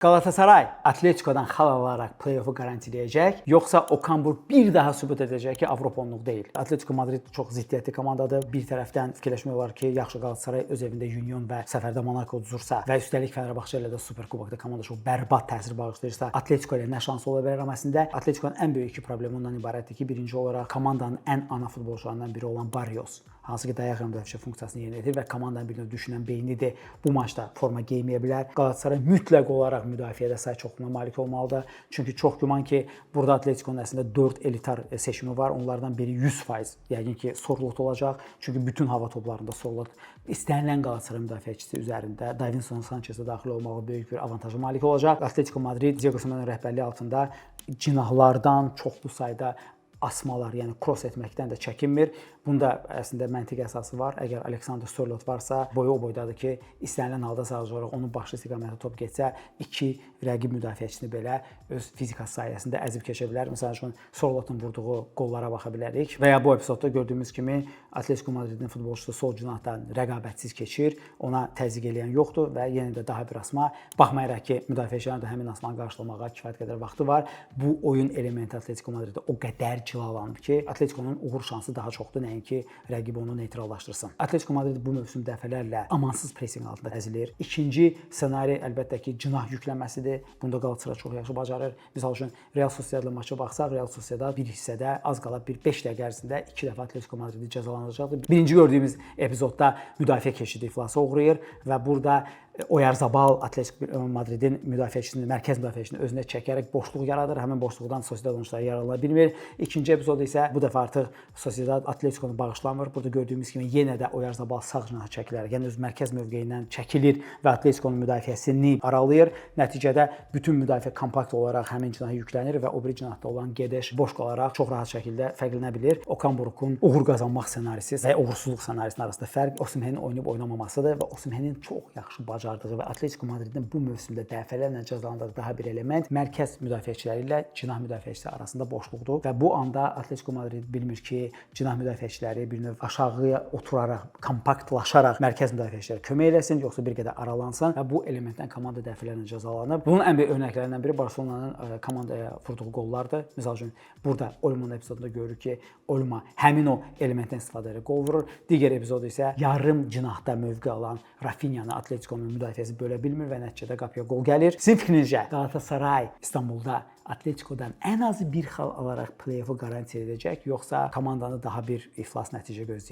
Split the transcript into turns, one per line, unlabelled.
Galatasaray Atletico'dan xal alaraq play-off'u garantiləyəcək, yoxsa Okan Buruk bir daha sübut edəcək ki, Avropa onluq deyil. Atletico Madrid çox ziddiyyətli komandadır. Bir tərəfdən fikirləşmək olar ki, yaxşı Galatasaray öz evində Union və səfərdə Monaco uduzursa və üstəlik Fenerbahçe ilə də Superkubokda komanda çox bərbad təsir bağışlayırsa, Atletico ilə nə şansı ola bilər? Amma əslində Atletico'nun ən böyük iki problemi ondan ibarətdir ki, birinci olaraq komandanın ən ana futbolçularından biri olan Barrios, hansı ki dayaq müdafiə funksiyasını yerinə yetirir və komandanın bir növ düşünən beynidir. Bu maçda forma geyməyə bilər. Galatasaray mütləq olaraq müdafiədə say çoxluğuna malik olmalıdır. Çünki çox güman ki, burada Atletico'nun əslində 4 elitar seçimi var. Onlardan biri 100%, yəqin ki, Sorloth olacaq. Çünki bütün hava toplarında Sorloth istənilən Galatasaray müdafiəçisi üzərində Davinson Sanchezə daxil olmağı böyük bir avantaja malik olacaq. Atletico Madrid Diego Simeone rəhbərliyi altında cinahlardan çoxlu sayda asmalar, yəni cross etməkdən də çəkinmir. Bunda əslində məntiqi əsası var. Əgər Alexander Sorloth varsa, boyu o boydadır ki, istənilən halda sadəcə olaraq onun başı istiqamətə top getsə, iki rəqib müdafiəçisini belə öz fizikası sayəsində əzib keçə bilər. Məsələn üçün Sorlothun vurduğu qollara baxa bilərik. Və ya bu epizodda gördüyümüz kimi Atletico Madridin futbolçusu sol cinahdan rəqabətsiz keçir. Ona təzyiq eləyən yoxdur və yenə də daha bir asma. Baxmayaraq ki, müdafiəçilərin də həmin asmanı qarşılamağa kifayət qədər vaxtı var. Bu oyun elementi Atletico Madriddə o qədər cilalanıb ki, Atletico'nun uğur şansı daha çoxdur, nəinki rəqib onu neytrallaşdırsın. Atletico Madrid bu mövsüm dəfələrlə amansız pressing altında əzilir. İkinci ssenari əlbəttə ki, cinah yüklənməsidir. Bunda Galatasaray çox yaxşı bacarır. Misal üçün Real Sociedadla maça baxsaq, Real Sociedad bir hissədə az qala bir 5 dəqiqə ərzində 2 dəfə Atletico Madridi cəzalandıracaqdır. Birinci gördüyümüz epizodda müdafiə keçidi iflasa uğrayır və burada Oyarzabal Atletico Madridin müdafiəçisini, mərkəz müdafiəçisini özünə çəkərək boşluq yaradır. Həmin boşluqdan Sociedad oyunçuları yararlana bilmir. İkinci epizod isə bu dəfə artıq Sociedad Atletico'nu bağışlamır. Burada gördüyümüz kimi yenə də Oyarzabal sağ cinaha çəkilərək, yəni öz mərkəz mövqeyindən çəkilir və Atletico'nun müdafiəsini aralayır. Nəticədə bütün müdafiə kompakt olaraq həmin cinaha yüklənir və o biri cinahda olan Gedeş boş qalaraq çox rahat şəkildə fərqlənə bilir. Okan Buruk'un uğur qazanmaq ssenarisi və uğursuzluq ssenarisinin arasında fərq Osimhenin oynayıb oynamamasıdır və Osimhenin çox yaxşı bacardığı və Atletico Madridin bu mövsümdə dəfələrlə cəzalandığı daha bir element mərkəz müdafiəçiləri ilə cinah müdafiəçisi arasında boşluqdur və bu anda Atletico Madrid bilmir ki, cinah müdafiəçiləri bir növ aşağıya oturaraq, kompaktlaşaraq mərkəz müdafiəçilərə kömək eləsin, yoxsa bir qədər aralansın və bu elementdən komanda dəfələrlə cəzalanıb. Bunun ən böyük örnəklərindən biri Barselonanın komandaya vurduğu qollardır. Məsəl üçün burada Olmo'nun epizodunda görürük ki, Olmo həmin o elementdən istifadə edərək qol vurur. Digər epizod isə yarım cinahda mövqe alan Rafinha'nı Atletico'nun müdafiəsi bölə bilmir və nəticədə qapıya qol gəlir. Sizin fikrinizcə Galatasaray İstanbulda Atletico'dan ən azı bir xal alaraq play-off'u garanti edəcək, yoxsa komandanı daha bir iflas nəticə gözləyir?